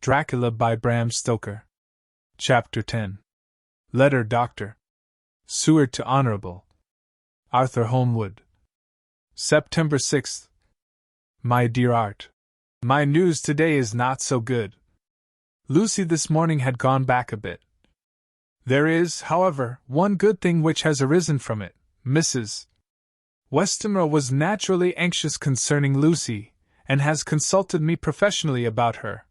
Dracula by Bram Stoker. Chapter 10. Letter Dr. Seward to Honorable Arthur Holmwood. September 6th. My dear Art, my news today is not so good. Lucy this morning had gone back a bit. There is, however, one good thing which has arisen from it. Mrs. Westenra was naturally anxious concerning Lucy, and has consulted me professionally about her.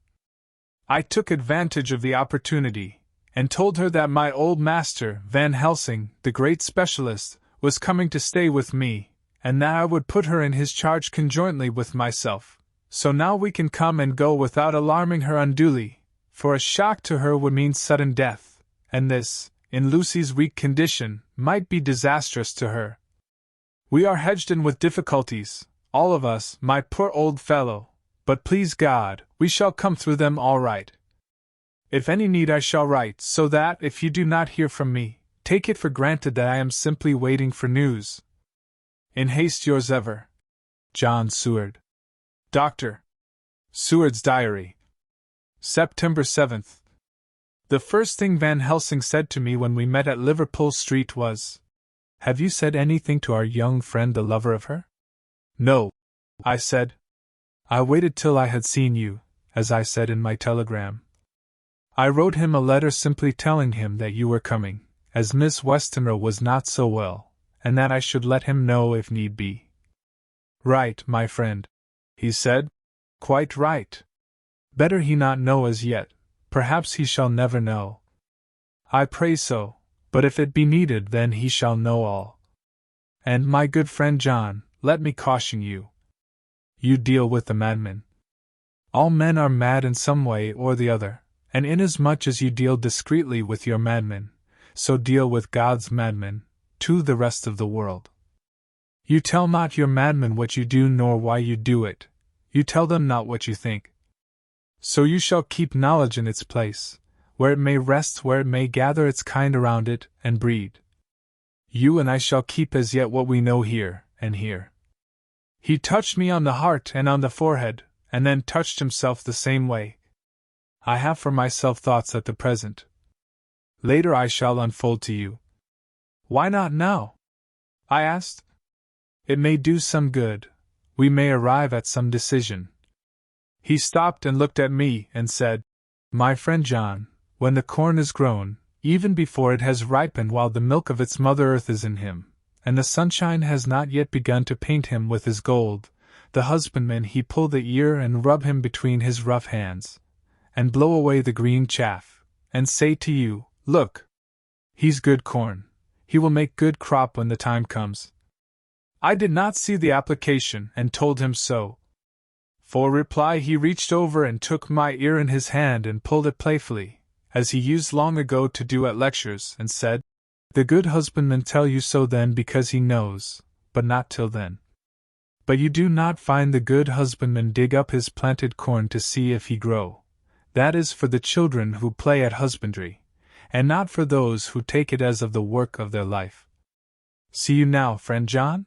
I took advantage of the opportunity, and told her that my old master, Van Helsing, the great specialist, was coming to stay with me, and that I would put her in his charge conjointly with myself, so now we can come and go without alarming her unduly, for a shock to her would mean sudden death, and this, in Lucy's weak condition, might be disastrous to her. We are hedged in with difficulties, all of us, my poor old fellow, but please God, we shall come through them all right. If any need I shall write, so that, if you do not hear from me, take it for granted that I am simply waiting for news. In haste yours ever, John Seward. Dr. Seward's Diary. September 7th. The first thing Van Helsing said to me when we met at Liverpool Street was, "Have you said anything to our young friend the lover of her?" "No," I said. "I waited till I had seen you, as I said in my telegram. I wrote him a letter simply telling him that you were coming, as Miss Westenra was not so well, and that I should let him know if need be." "Right, my friend," he said. "Quite right. Better he not know as yet, perhaps he shall never know. I pray so, but if it be needed then he shall know all. And my good friend John, let me caution you. You deal with the madman. All men are mad in some way or the other, and inasmuch as you deal discreetly with your madmen, so deal with God's madmen, to the rest of the world. You tell not your madmen what you do nor why you do it, you tell them not what you think. So you shall keep knowledge in its place, where it may rest, where it may gather its kind around it, and breed. You and I shall keep as yet what we know here, and here." He touched me on the heart and on the forehead, and then touched himself the same way. I have for myself thoughts at the present. Later I shall unfold to you. "Why not now?" I asked. "It may do some good. We may arrive at some decision." He stopped and looked at me and said, "My friend John, when the corn is grown, even before it has ripened while the milk of its mother earth is in him, and the sunshine has not yet begun to paint him with his gold, the husbandman he pull the ear and rub him between his rough hands, and blow away the green chaff, and say to you, 'Look, he's good corn, he will make good crop when the time comes.'" I did not see the application and told him so. For reply he reached over and took my ear in his hand and pulled it playfully, as he used long ago to do at lectures, and said, "The good husbandman tell you so then because he knows, but not till then. But you do not find the good husbandman dig up his planted corn to see if he grow. That is for the children who play at husbandry, and not for those who take it as of the work of their life. See you now, friend John?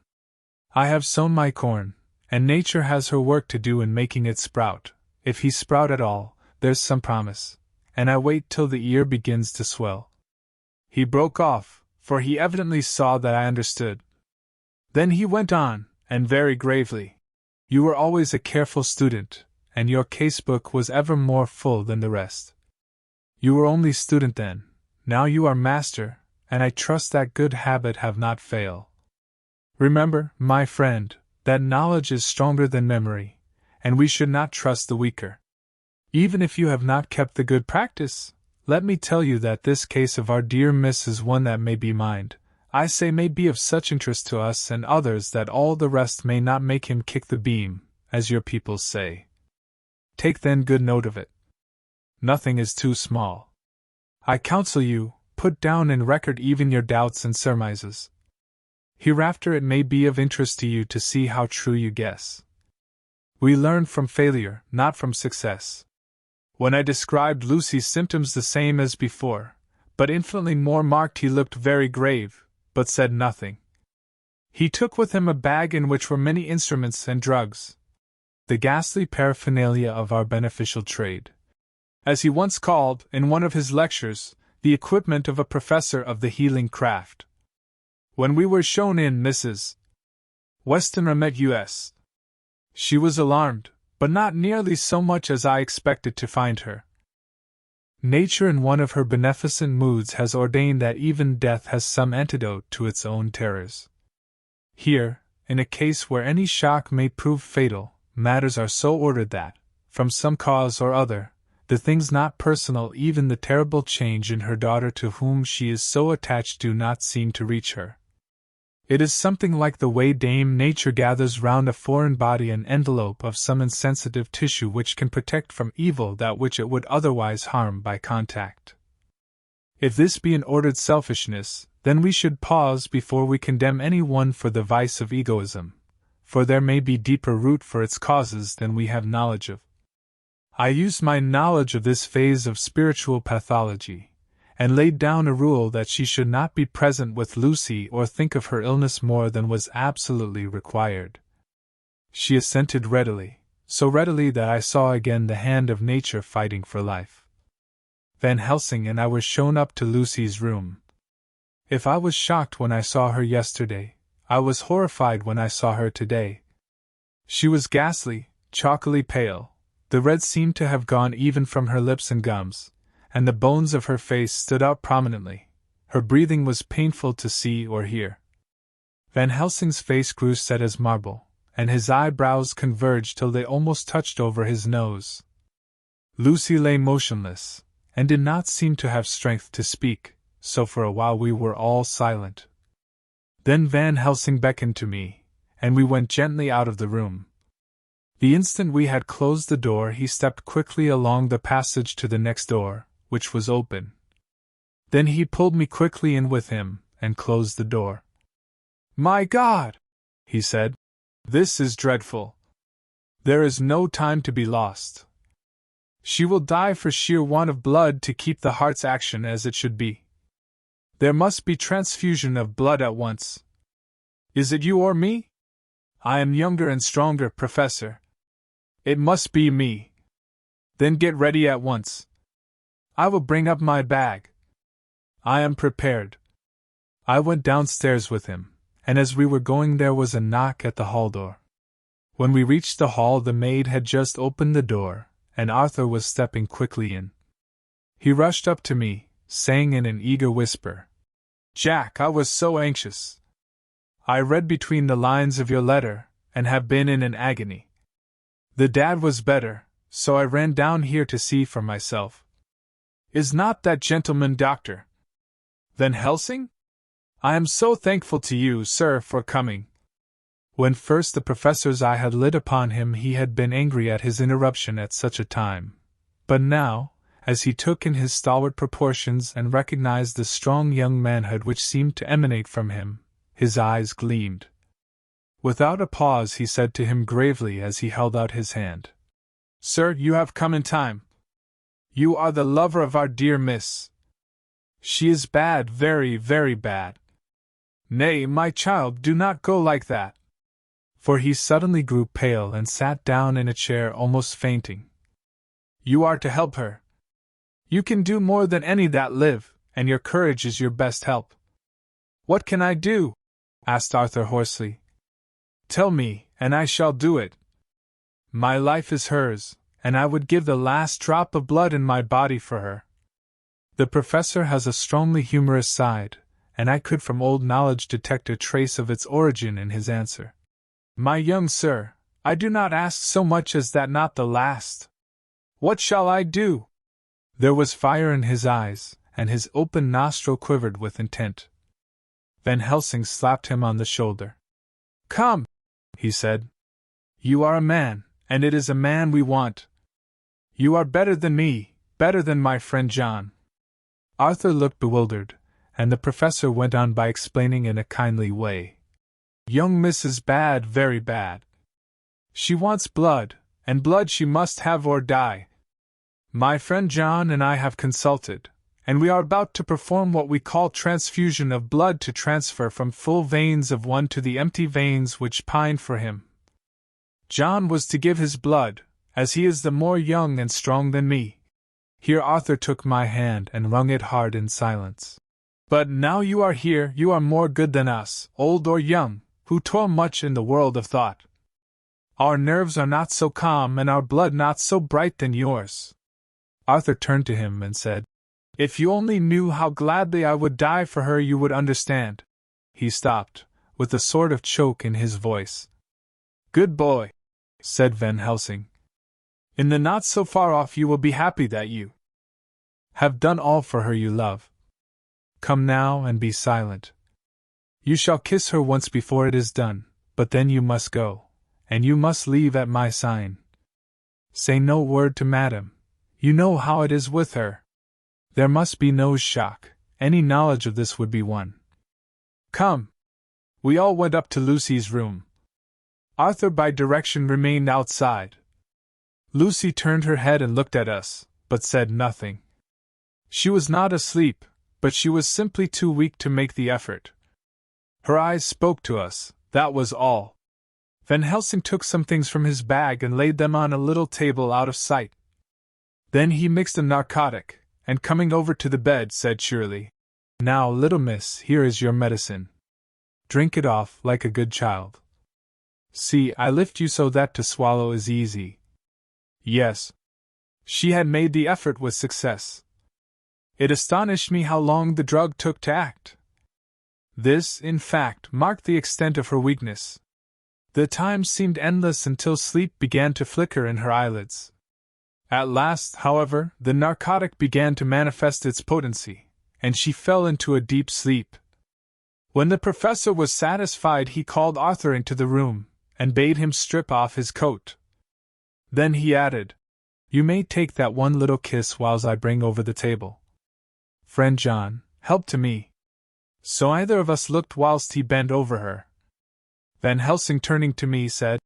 I have sown my corn, and nature has her work to do in making it sprout. If he sprout at all, there's some promise, and I wait till the ear begins to swell." He broke off, for he evidently saw that I understood. Then he went on, and very gravely, "You were always a careful student, and your casebook was ever more full than the rest. You were only student then, now you are master, and I trust that good habit have not failed. Remember, my friend, that knowledge is stronger than memory, and we should not trust the weaker. Even if you have not kept the good practice, let me tell you that this case of our dear Miss is one that may be mind, I say may be of such interest to us and others that all the rest may not make him kick the beam, as your people say. Take then good note of it. Nothing is too small. I counsel you, put down in record even your doubts and surmises. Hereafter it may be of interest to you to see how true you guess. We learn from failure, not from success. When I described Lucy's symptoms the same as before, but infinitely more marked, he looked very grave, but said nothing. He took with him a bag in which were many instruments and drugs, the ghastly paraphernalia of our beneficial trade. as he once called, in one of his lectures, the equipment of a professor of the healing craft. When we were shown in, Mrs. Weston met us. She was alarmed, but not nearly so much as I expected to find her. Nature in one of her beneficent moods has ordained that even death has some antidote to its own terrors. Here, in a case where any shock may prove fatal, matters are so ordered that, from some cause or other, the things not personal, even the terrible change in her daughter to whom she is so attached, do not seem to reach her. It is something like the way Dame Nature gathers round a foreign body an envelope of some insensitive tissue which can protect from evil that which it would otherwise harm by contact. If this be an ordered selfishness, then we should pause before we condemn any one for the vice of egoism, for there may be deeper root for its causes than we have knowledge of. I used my knowledge of this phase of spiritual pathology, and laid down a rule that she should not be present with Lucy or think of her illness more than was absolutely required. She assented readily, so readily that I saw again the hand of nature fighting for life. Van Helsing and I were shown up to Lucy's room. If I was shocked when I saw her yesterday, I was horrified when I saw her today. She was ghastly, chalkily pale, the red seemed to have gone even from her lips and gums, and the bones of her face stood out prominently. Her breathing was painful to see or hear. Van Helsing's face grew set as marble, and his eyebrows converged till they almost touched over his nose. Lucy lay motionless, and did not seem to have strength to speak, so for a while we were all silent. Then Van Helsing beckoned to me, and we went gently out of the room. The instant we had closed the door, he stepped quickly along the passage to the next door, which was open. Then he pulled me quickly in with him, and closed the door. "My God!" he said. "This is dreadful. There is no time to be lost. She will die for sheer want of blood to keep the heart's action as it should be. There must be transfusion of blood at once. Is it you or me? I am younger and stronger, Professor. It must be me. Then get ready at once. I will bring up my bag. I am prepared." I went downstairs with him, and as we were going there was a knock at the hall door. When we reached the hall, the maid had just opened the door, and Arthur was stepping quickly in. He rushed up to me, saying in an eager whisper, "Jack, I was so anxious. I read between the lines of your letter, and have been in an agony. The dad was better, so I ran down here to see for myself. Is not that gentleman Dr. Van Helsing? I am so thankful to you, sir, for coming." When first the professor's eye had lit upon him, he had been angry at his interruption at such a time. But now, as he took in his stalwart proportions and recognized the strong young manhood which seemed to emanate from him, his eyes gleamed. Without a pause, he said to him gravely as he held out his hand, "Sir, you have come in time. You are the lover of our dear Miss. She is bad, very, very bad. Nay, my child, do not go like that." For he suddenly grew pale and sat down in a chair almost fainting. "You are to help her. You can do more than any that live, and your courage is your best help." "What can I do?" asked Arthur hoarsely. "Tell me, and I shall do it. My life is hers, and I would give the last drop of blood in my body for her." The professor has a strongly humorous side, and I could from old knowledge detect a trace of its origin in his answer. "My young sir, I do not ask so much as that not the last. What shall I do?" There was fire in his eyes, and his open nostril quivered with intent. Van Helsing slapped him on the shoulder. "Come," he said. "You are a man, and it is a man we want. You are better than me, better than my friend John." Arthur looked bewildered, and the professor went on by explaining in a kindly way. "Young Miss is bad, very bad. She wants blood, and blood she must have or die. My friend John and I have consulted, and we are about to perform what we call transfusion of blood, to transfer from full veins of one to the empty veins which pine for him. John was to give his blood, as he is the more young and strong than me. Here Arthur took my hand and wrung it hard in silence. But now you are here, you are more good than us, old or young, who toil much in the world of thought. Our nerves are not so calm and our blood not so bright than yours. Arthur turned to him and said, If you only knew how gladly I would die for her, you would understand. He stopped, with a sort of choke in his voice. Good boy, said Van Helsing. In the not so far off you will be happy that you have done all for her you love. Come now and be silent. You shall kiss her once before it is done, but then you must go, and you must leave at my sign. Say no word to Madame. You know how it is with her. There must be no shock. Any knowledge of this would be one. Come. We all went up to Lucy's room. Arthur by direction remained outside. Lucy turned her head and looked at us, but said nothing. She was not asleep, but she was simply too weak to make the effort. Her eyes spoke to us, that was all. Van Helsing took some things from his bag and laid them on a little table out of sight. Then he mixed a narcotic, and coming over to the bed said cheerily, Now, little miss, here is your medicine. Drink it off like a good child. See, I lift you so that to swallow is easy. Yes. She had made the effort with success. It astonished me how long the drug took to act. This, in fact, marked the extent of her weakness. The time seemed endless until sleep began to flicker in her eyelids. At last, however, the narcotic began to manifest its potency, and she fell into a deep sleep. When the professor was satisfied, he called Arthur into the room, and bade him strip off his coat. Then he added, You may take that one little kiss whiles I bring over the table. Friend John, help to me. So either of us looked whilst he bent over her. Van Helsing turning to me said,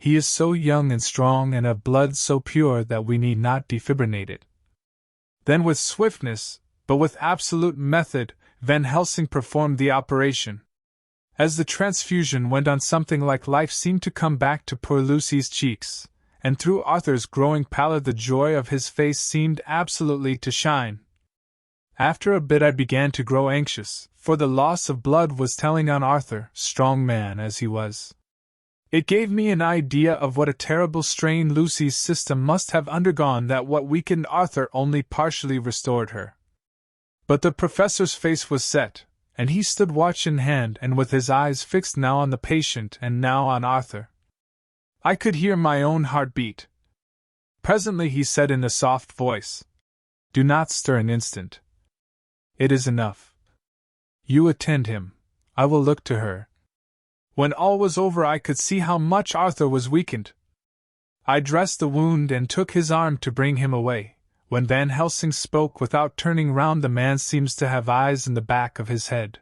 He is so young and strong and of blood so pure that we need not defibrillate it. Then with swiftness, but with absolute method, Van Helsing performed the operation. As the transfusion went on, something like life seemed to come back to poor Lucy's cheeks, and through Arthur's growing pallor the joy of his face seemed absolutely to shine. After a bit I began to grow anxious, for the loss of blood was telling on Arthur, strong man as he was. It gave me an idea of what a terrible strain Lucy's system must have undergone, that what weakened Arthur only partially restored her. But the professor's face was set, and he stood watch in hand and with his eyes fixed now on the patient and now on Arthur. I could hear my own heart beat. Presently he said in a soft voice, Do not stir an instant. It is enough. You attend him. I will look to her. When all was over I could see how much Arthur was weakened. I dressed the wound and took his arm to bring him away. When Van Helsing spoke without turning round, the man seems to have eyes in the back of his head.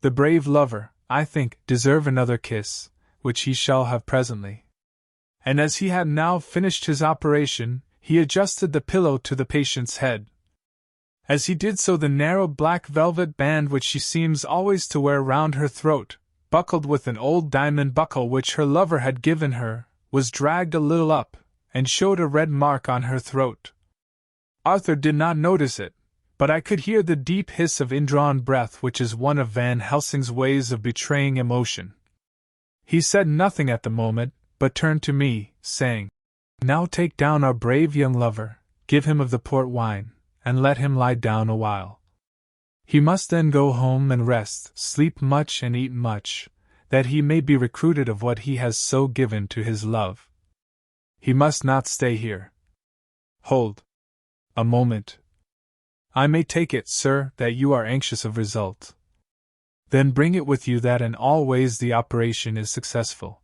The brave lover, I think, deserve another kiss, which he shall have presently. And as he had now finished his operation, he adjusted the pillow to the patient's head. As he did so, the narrow black velvet band which she seems always to wear round her throat, buckled with an old diamond buckle which her lover had given her, was dragged a little up, and showed a red mark on her throat. Arthur did not notice it, but I could hear the deep hiss of indrawn breath, which is one of Van Helsing's ways of betraying emotion. He said nothing at the moment, but turned to me, saying, Now take down our brave young lover, give him of the port wine, and let him lie down a while. He must then go home and rest, sleep much and eat much, that he may be recruited of what he has so given to his love. He must not stay here. Hold. A moment. I may take it, sir, that you are anxious of result. Then bring it with you that in all ways the operation is successful.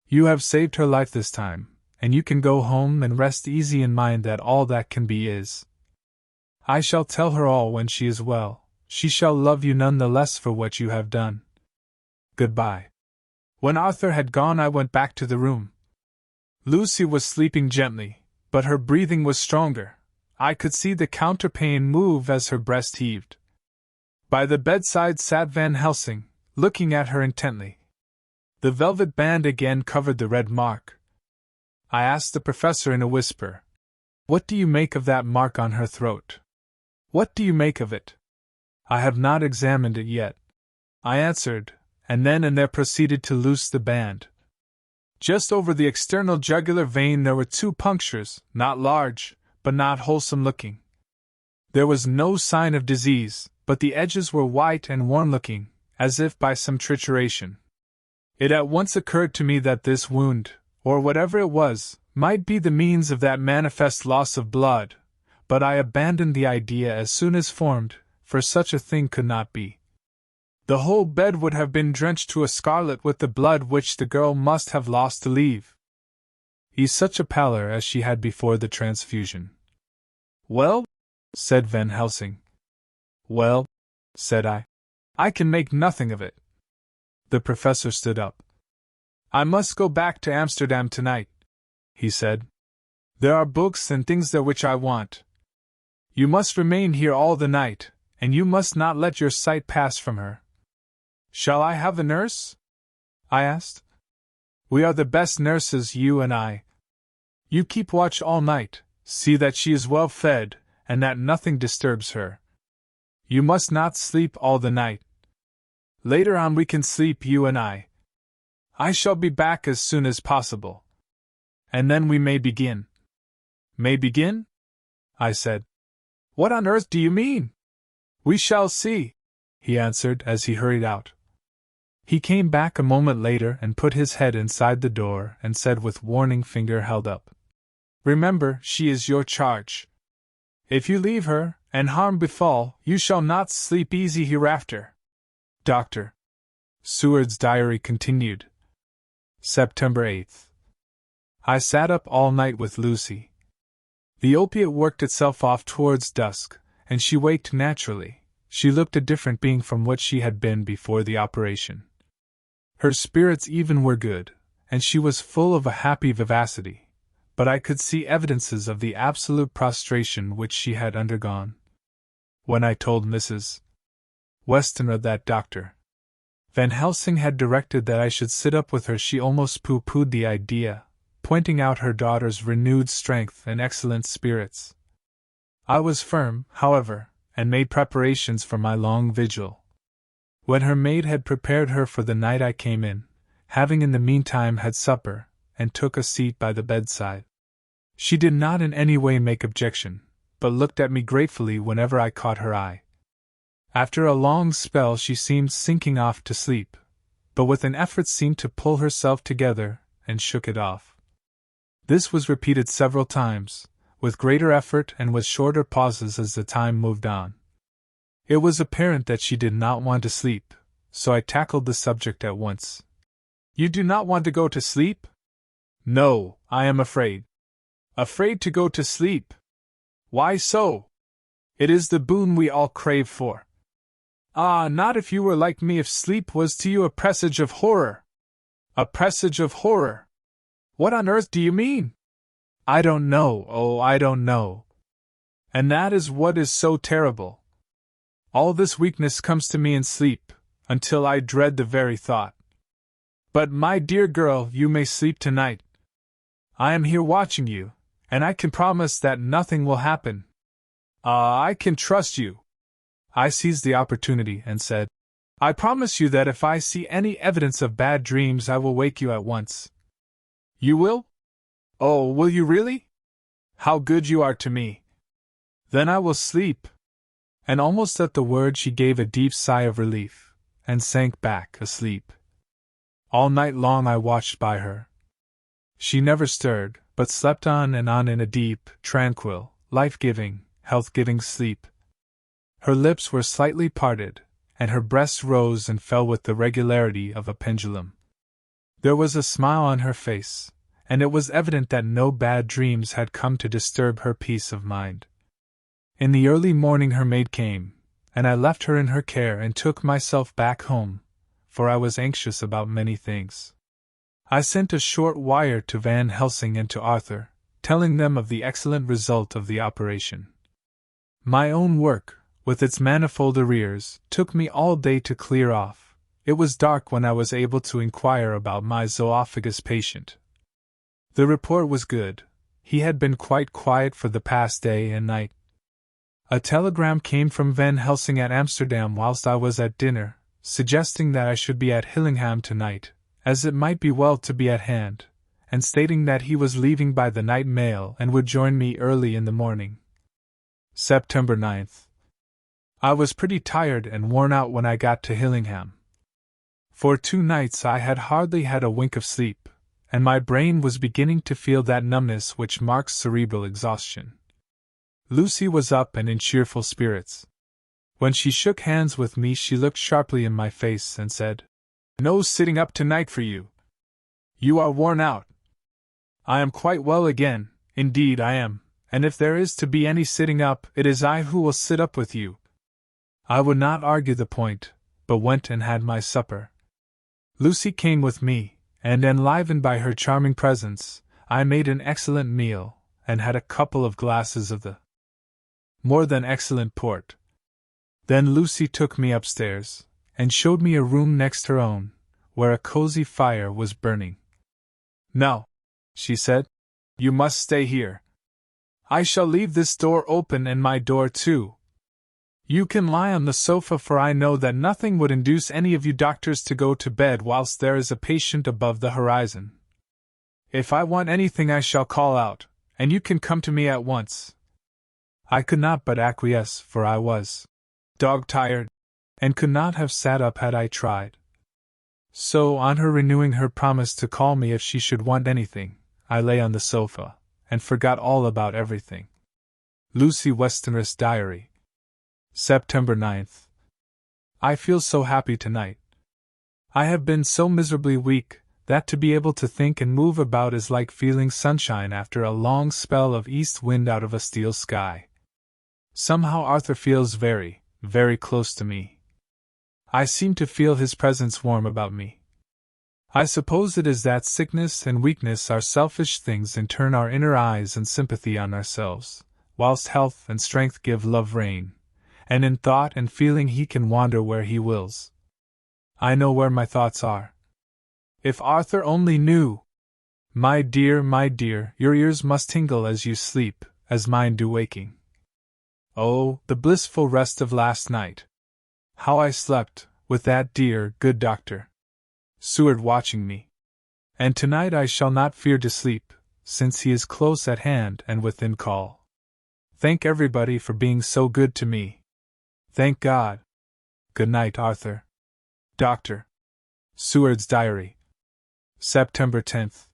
You have saved her life this time, and you can go home and rest easy in mind that all that can be is. I shall tell her all when she is well. She shall love you none the less for what you have done. Goodbye. When Arthur had gone, I went back to the room. Lucy was sleeping gently, but her breathing was stronger. I could see the counterpane move as her breast heaved. By the bedside sat Van Helsing, looking at her intently. The velvet band again covered the red mark. I asked the professor in a whisper, What do you make of that mark on her throat? What do you make of it? I have not examined it yet, I answered, and then and there proceeded to loose the band. Just over the external jugular vein there were 2 punctures, not large, but not wholesome looking. There was no sign of disease, but the edges were white and worn-looking, as if by some trituration. It at once occurred to me that this wound, or whatever it was, might be the means of that manifest loss of blood, but I abandoned the idea as soon as formed, for such a thing could not be. The whole bed would have been drenched to a scarlet with the blood which the girl must have lost to leave such a pallor as she had before the transfusion. Well? Said Van Helsing. Well, said I can make nothing of it. The professor stood up. I must go back to Amsterdam tonight, he said. There are books and things there which I want. You must remain here all the night, and you must not let your sight pass from her. Shall I have a nurse? I asked. We are the best nurses, you and I. You keep watch all night, see that she is well fed, and that nothing disturbs her. You must not sleep all the night. Later on we can sleep, you and I. I shall be back as soon as possible. And then we may begin. May begin? I said. What on earth do you mean? We shall see, he answered as he hurried out. He came back a moment later and put his head inside the door and said with warning finger held up, Remember, she is your charge. If you leave her, and harm befall, you shall not sleep easy hereafter. Dr. Seward's diary continued. September 8th. I sat up all night with Lucy. The opiate worked itself off towards dusk, and she waked naturally. She looked a different being from what she had been before the operation. Her spirits even were good, and she was full of a happy vivacity, but I could see evidences of the absolute prostration which she had undergone. When I told Mrs. Weston of that Dr. Van Helsing had directed that I should sit up with her, she almost pooh-poohed the idea, pointing out her daughter's renewed strength and excellent spirits. I was firm, however, and made preparations for my long vigil. When her maid had prepared her for the night I came in, having in the meantime had supper, and took a seat by the bedside. She did not in any way make objection, but looked at me gratefully whenever I caught her eye. After a long spell she seemed sinking off to sleep, but with an effort seemed to pull herself together, and shook it off. This was repeated several times, with greater effort and with shorter pauses as the time moved on. It was apparent that she did not want to sleep, so I tackled the subject at once. You do not want to go to sleep? No, I am afraid. Afraid to go to sleep? Why so? It is the boon we all crave for. Ah, not if you were like me, if sleep was to you a presage of horror. A presage of horror? What on earth do you mean? I don't know, oh, I don't know. And that is what is so terrible. All this weakness comes to me in sleep, until I dread the very thought. But, my dear girl, you may sleep tonight. I am here watching you, and I can promise that nothing will happen. Ah, I can trust you. I seized the opportunity and said, I promise you that if I see any evidence of bad dreams I will wake you at once. You will? Oh, will you really? How good you are to me. Then I will sleep. And almost at the word she gave a deep sigh of relief, and sank back asleep. All night long I watched by her. She never stirred, but slept on in a deep, tranquil, life-giving, health-giving sleep. Her lips were slightly parted, and her breast rose and fell with the regularity of a pendulum. There was a smile on her face, and it was evident that no bad dreams had come to disturb her peace of mind. In the early morning her maid came, and I left her in her care and took myself back home, for I was anxious about many things. I sent a short wire to Van Helsing and to Arthur, telling them of the excellent result of the operation. My own work, with its manifold arrears, took me all day to clear off. It was dark when I was able to inquire about my zoophagus patient. The report was good. He had been quite quiet for the past day and night. A telegram came from Van Helsing at Amsterdam whilst I was at dinner, suggesting that I should be at Hillingham tonight, as it might be well to be at hand, and stating that he was leaving by the night mail and would join me early in the morning. September 9th. I was pretty tired and worn out when I got to Hillingham. For 2 nights I had hardly had a wink of sleep, and my brain was beginning to feel that numbness which marks cerebral exhaustion. Lucy was up and in cheerful spirits. When she shook hands with me, she looked sharply in my face and said, "No sitting up tonight for you. You are worn out." "I am quite well again, indeed I am, and if there is to be any sitting up, it is I who will sit up with you." I would not argue the point, but went and had my supper. Lucy came with me, and enlivened by her charming presence, I made an excellent meal, and had a couple of glasses of the more than excellent port. Then Lucy took me upstairs, and showed me a room next her own, where a cozy fire was burning. "Now," she said, "you must stay here. I shall leave this door open and my door too. You can lie on the sofa, for I know that nothing would induce any of you doctors to go to bed whilst there is a patient above the horizon. If I want anything I shall call out, and you can come to me at once." I could not but acquiesce, for I was dog-tired, and could not have sat up had I tried. So, on her renewing her promise to call me if she should want anything, I lay on the sofa, and forgot all about everything. Lucy Westenra's Diary. September 9th. I feel so happy tonight. I have been so miserably weak, that to be able to think and move about is like feeling sunshine after a long spell of east wind out of a steel sky. Somehow Arthur feels very, very close to me. I seem to feel his presence warm about me. I suppose it is that sickness and weakness are selfish things and turn our inner eyes and sympathy on ourselves, whilst health and strength give love rein, and in thought and feeling he can wander where he wills. I know where my thoughts are. If Arthur only knew! My dear, your ears must tingle as you sleep, as mine do waking. Oh, the blissful rest of last night! How I slept, with that dear, good Dr. Seward watching me. And tonight I shall not fear to sleep, since he is close at hand and within call. Thank everybody for being so good to me. Thank God. Good night, Arthur. Dr. Seward's Diary. September 10th.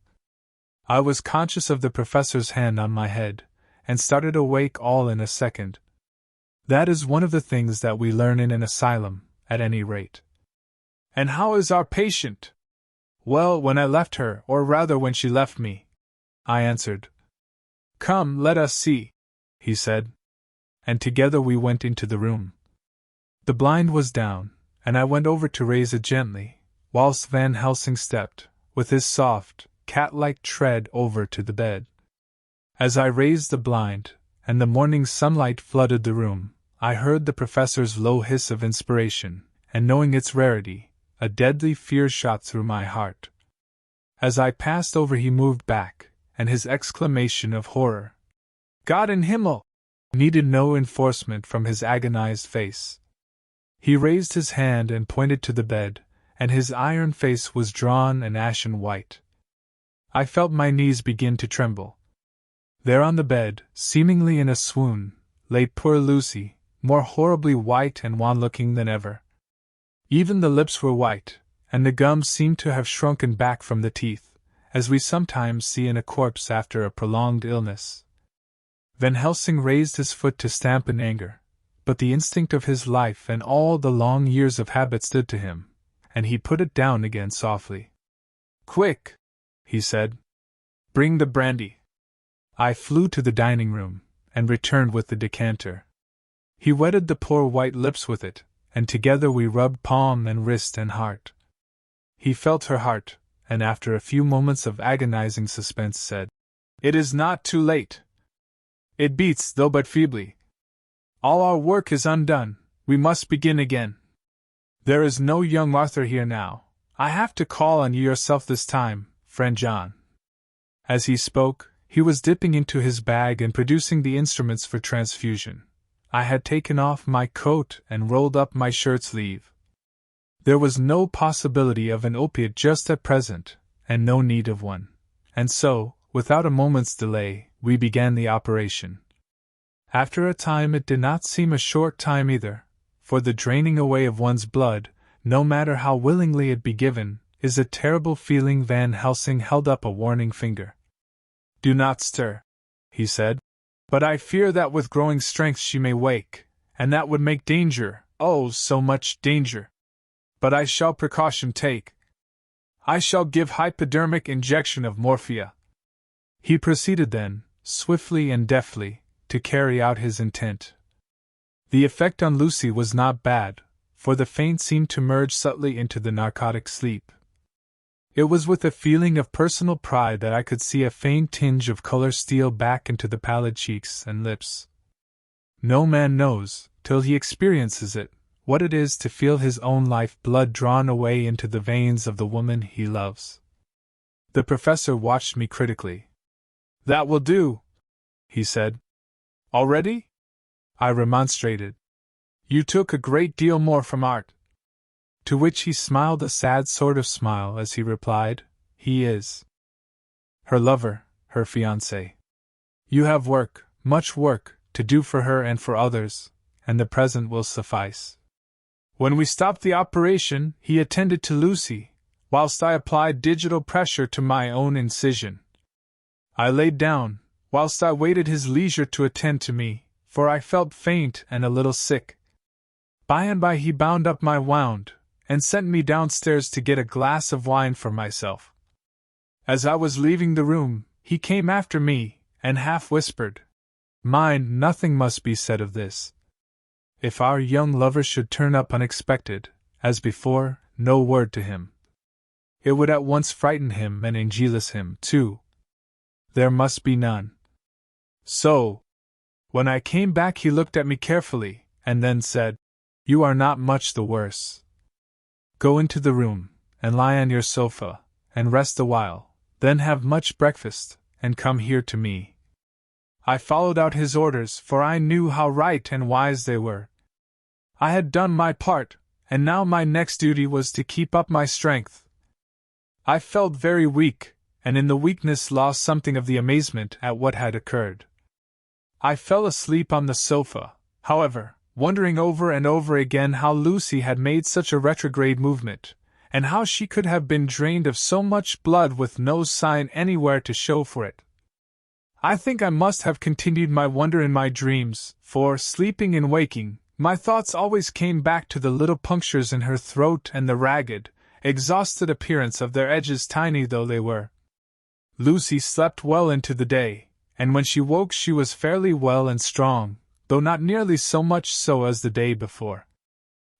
I was conscious of the professor's hand on my head, and started awake all in a second. That is one of the things that we learn in an asylum, at any rate. "And how is our patient?" "Well, when I left her, or rather when she left me," I answered. "Come, let us see," he said. And together we went into the room. The blind was down, and I went over to raise it gently, whilst Van Helsing stepped, with his soft, cat-like tread over to the bed. As I raised the blind, and the morning sunlight flooded the room, I heard the professor's low hiss of inspiration, and knowing its rarity, a deadly fear shot through my heart. As I passed over he moved back, and his exclamation of horror, "God in Himmel!" needed no enforcement from his agonized face. He raised his hand and pointed to the bed, and his iron face was drawn and ashen white. I felt my knees begin to tremble. There on the bed, seemingly in a swoon, lay poor Lucy, more horribly white and wan-looking than ever. Even the lips were white, and the gums seemed to have shrunken back from the teeth, as we sometimes see in a corpse after a prolonged illness. Van Helsing raised his foot to stamp in anger, but the instinct of his life and all the long years of habit stood to him, and he put it down again softly. "Quick!" he said. "Bring the brandy." I flew to the dining room, and returned with the decanter. He wetted the poor white lips with it, and together we rubbed palm and wrist and heart. He felt her heart, and after a few moments of agonizing suspense said, "It is not too late. It beats, though but feebly. All our work is undone, we must begin again. There is no young Arthur here now. I have to call on you yourself this time, friend John." As he spoke, He was dipping into his bag and producing the instruments for transfusion. I had taken off my coat and rolled up my shirt sleeve. There was no possibility of an opiate just at present, and no need of one. And so, without a moment's delay, we began the operation. After a time, it did not seem a short time either, for the draining away of one's blood, no matter how willingly it be given, is a terrible feeling. Van Helsing held up a warning finger. "Do not stir," he said. "But I fear that with growing strength she may wake, and that would make danger, oh, so much danger. But I shall precaution take. I shall give hypodermic injection of morphia." He proceeded then, swiftly and deftly, to carry out his intent. The effect on Lucy was not bad, for the faint seemed to merge subtly into the narcotic sleep. It was with a feeling of personal pride that I could see a faint tinge of color steal back into the pallid cheeks and lips. No man knows, till he experiences it, what it is to feel his own life blood drawn away into the veins of the woman he loves. The professor watched me critically. "That will do," he said. "Already?" I remonstrated. "You took a great deal more from art." To which he smiled a sad sort of smile as he replied, "He is her lover, her fiancé. You have work, much work, to do for her and for others, and the present will suffice." When we stopped the operation, he attended to Lucy, whilst I applied digital pressure to my own incision. I laid down, whilst I waited his leisure to attend to me, for I felt faint and a little sick. By and by he bound up my wound, and sent me downstairs to get a glass of wine for myself. As I was leaving the room, he came after me, and half whispered, "Mind, nothing must be said of this. If our young lover should turn up unexpected, as before, no word to him. It would at once frighten him and Angelus him, too. There must be none." So, when I came back he looked at me carefully, and then said, "You are not much the worse. Go into the room, and lie on your sofa, and rest a while, then have much breakfast, and come here to me." I followed out his orders, for I knew how right and wise they were. I had done my part, and now my next duty was to keep up my strength. I felt very weak, and in the weakness lost something of the amazement at what had occurred. I fell asleep on the sofa, however, wondering over and over again how Lucy had made such a retrograde movement, and how she could have been drained of so much blood with no sign anywhere to show for it. I think I must have continued my wonder in my dreams, for, sleeping and waking, my thoughts always came back to the little punctures in her throat and the ragged, exhausted appearance of their edges, tiny though they were. Lucy slept well into the day, and when she woke she was fairly well and strong, though not nearly so much so as the day before.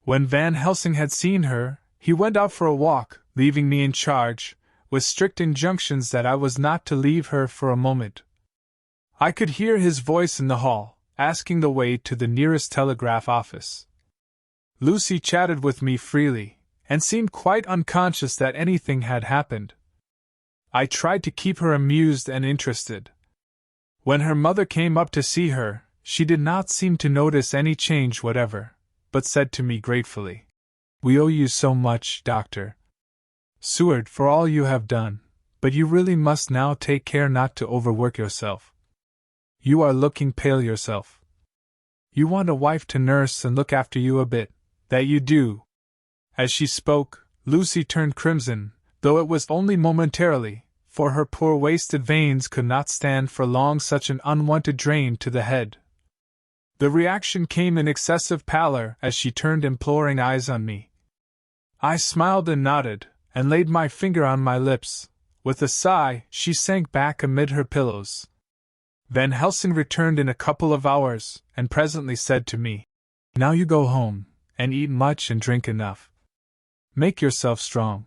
When Van Helsing had seen her, he went out for a walk, leaving me in charge, with strict injunctions that I was not to leave her for a moment. I could hear his voice in the hall, asking the way to the nearest telegraph office. Lucy chatted with me freely, and seemed quite unconscious that anything had happened. I tried to keep her amused and interested. When her mother came up to see her, she did not seem to notice any change whatever, but said to me gratefully, "We owe you so much, Dr. Seward, for all you have done, but you really must now take care not to overwork yourself. You are looking pale yourself. You want a wife to nurse and look after you a bit, that you do." As she spoke, Lucy turned crimson, though it was only momentarily, for her poor wasted veins could not stand for long such an unwanted drain to the head. The reaction came in excessive pallor as she turned imploring eyes on me. I smiled and nodded, and laid my finger on my lips. With a sigh, she sank back amid her pillows. Van Helsing returned in a couple of hours, and presently said to me, "Now you go home, and eat much and drink enough. Make yourself strong.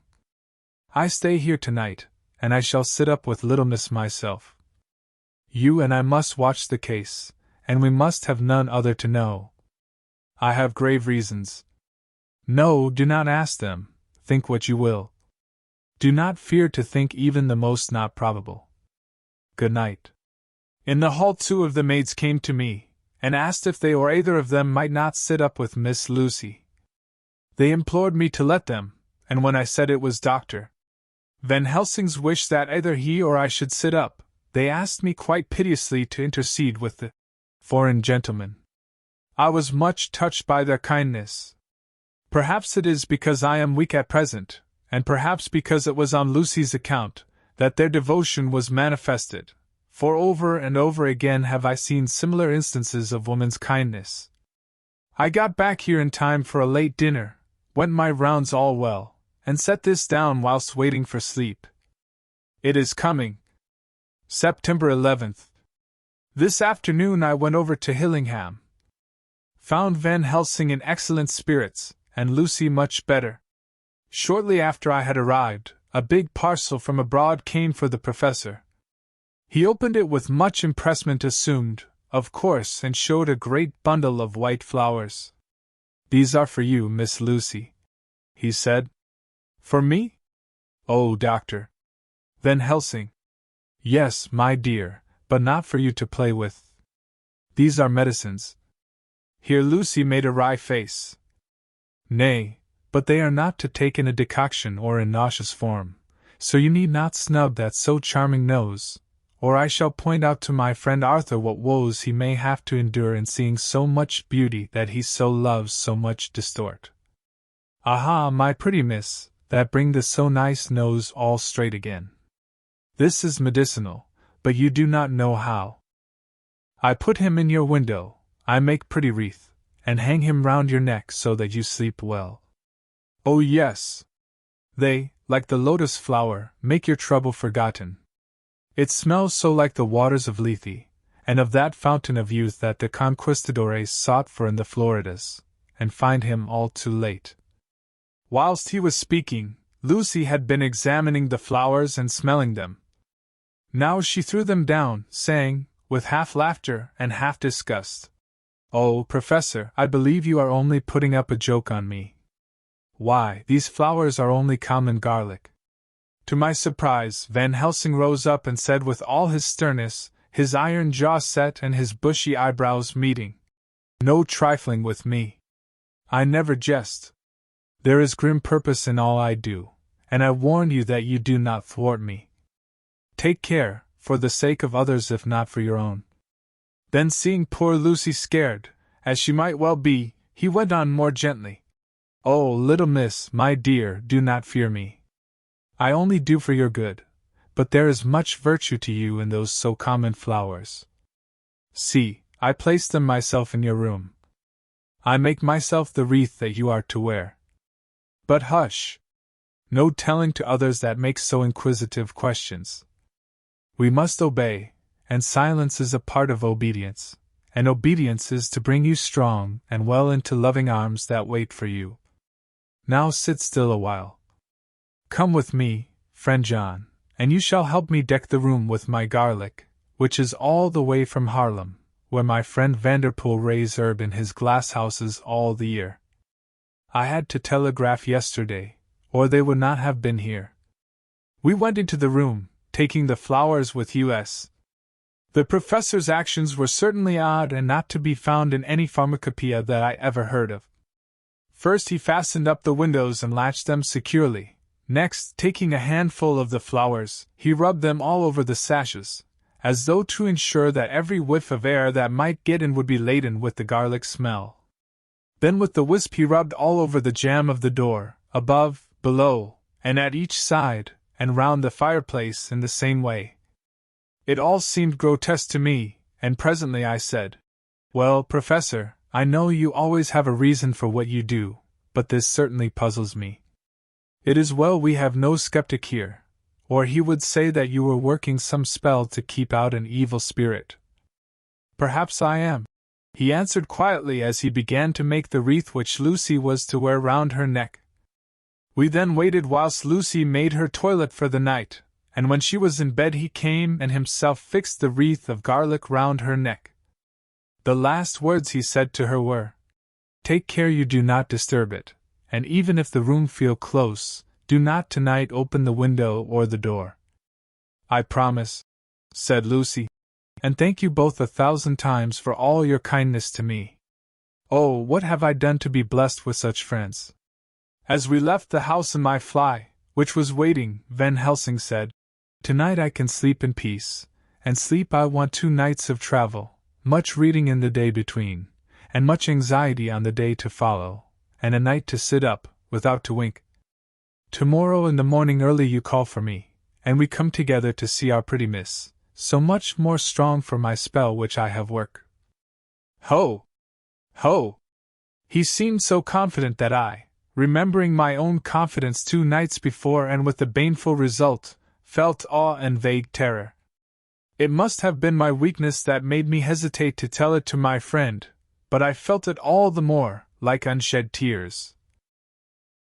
I stay here tonight, and I shall sit up with little miss myself. You and I must watch the case, and we must have none other to know. I have grave reasons. No, do not ask them, think what you will. Do not fear to think even the most not probable. Good night." In the hall 2 of the maids came to me, and asked if they or either of them might not sit up with Miss Lucy. They implored me to let them, and when I said it was Dr. Van Helsing's wish that either he or I should sit up, they asked me quite piteously to intercede with the foreign gentleman. I was much touched by their kindness. Perhaps it is because I am weak at present, and perhaps because it was on Lucy's account, that their devotion was manifested, for over and over again have I seen similar instances of woman's kindness. I got back here in time for a late dinner, went my rounds all well, and set this down whilst waiting for sleep. It is coming. September 11th. This afternoon I went over to Hillingham. Found Van Helsing in excellent spirits, and Lucy much better. Shortly after I had arrived, a big parcel from abroad came for the professor. He opened it with much impressment assumed, of course, and showed a great bundle of white flowers. "These are for you, Miss Lucy," he said. "For me?" "Oh, Dr. Van Helsing." "Yes, my dear, but not for you to play with. These are medicines." Here Lucy made a wry face. "Nay, but they are not to take in a decoction or in nauseous form, so you need not snub that so charming nose, or I shall point out to my friend Arthur what woes he may have to endure in seeing so much beauty that he so loves so much distort. Aha, my pretty miss, that bring the so nice nose all straight again. This is medicinal, but you do not know how. I put him in your window, I make pretty wreath, and hang him round your neck so that you sleep well. Oh yes! They, like the lotus flower, make your trouble forgotten. It smells so like the waters of Lethe, and of that fountain of youth that the conquistadores sought for in the Floridas, and find him all too late." Whilst he was speaking, Lucy had been examining the flowers and smelling them. Now she threw them down, saying, with half laughter and half disgust, "Oh, Professor, I believe you are only putting up a joke on me. Why, these flowers are only common garlic." To my surprise, Van Helsing rose up and said with all his sternness, his iron jaw set and his bushy eyebrows meeting, "No trifling with me. I never jest. There is grim purpose in all I do, and I warn you that you do not thwart me. Take care, for the sake of others if not for your own." Then seeing poor Lucy scared, as she might well be, he went on more gently. "Oh, little miss, my dear, do not fear me. I only do for your good, but there is much virtue to you in those so common flowers. See, I place them myself in your room. I make myself the wreath that you are to wear. But hush! No telling to others that make so inquisitive questions. We must obey, and silence is a part of obedience, and obedience is to bring you strong and well into loving arms that wait for you. Now sit still a while. Come with me, friend John, and you shall help me deck the room with my garlic, which is all the way from Haarlem, where my friend Vanderpoel raised herb in his glasshouses all the year. I had to telegraph yesterday, or they would not have been here." We went into the room, taking the flowers with us. The professor's actions were certainly odd and not to be found in any pharmacopoeia that I ever heard of. First he fastened up the windows and latched them securely. Next, taking a handful of the flowers, he rubbed them all over the sashes, as though to ensure that every whiff of air that might get in would be laden with the garlic smell. Then with the wisp he rubbed all over the jamb of the door, above, below, and at each side, and round the fireplace in the same way. It all seemed grotesque to me, and presently I said, "Well, Professor, I know you always have a reason for what you do, but this certainly puzzles me. It is well we have no skeptic here, or he would say that you were working some spell to keep out an evil spirit." "Perhaps I am," he answered quietly as he began to make the wreath which Lucy was to wear round her neck. We then waited whilst Lucy made her toilet for the night, and when she was in bed he came and himself fixed the wreath of garlic round her neck. The last words he said to her were, "Take care you do not disturb it, and even if the room feel close, do not tonight open the window or the door." "I promise," said Lucy, and thank you both 1,000 times for all your kindness to me. Oh, what have I done to be blessed with such friends? As we left the house in my fly, which was waiting, Van Helsing said, "Tonight I can sleep in peace, and sleep I want 2 nights of travel, much reading in the day between, and much anxiety on the day to follow, and a night to sit up, without to wink. Tomorrow in the morning early you call for me, and we come together to see our pretty miss, so much more strong for my spell which I have work." Ho! Ho! He seemed so confident that I, remembering my own confidence 2 nights before and with the baneful result, felt awe and vague terror. It must have been my weakness that made me hesitate to tell it to my friend, but I felt it all the more, like unshed tears.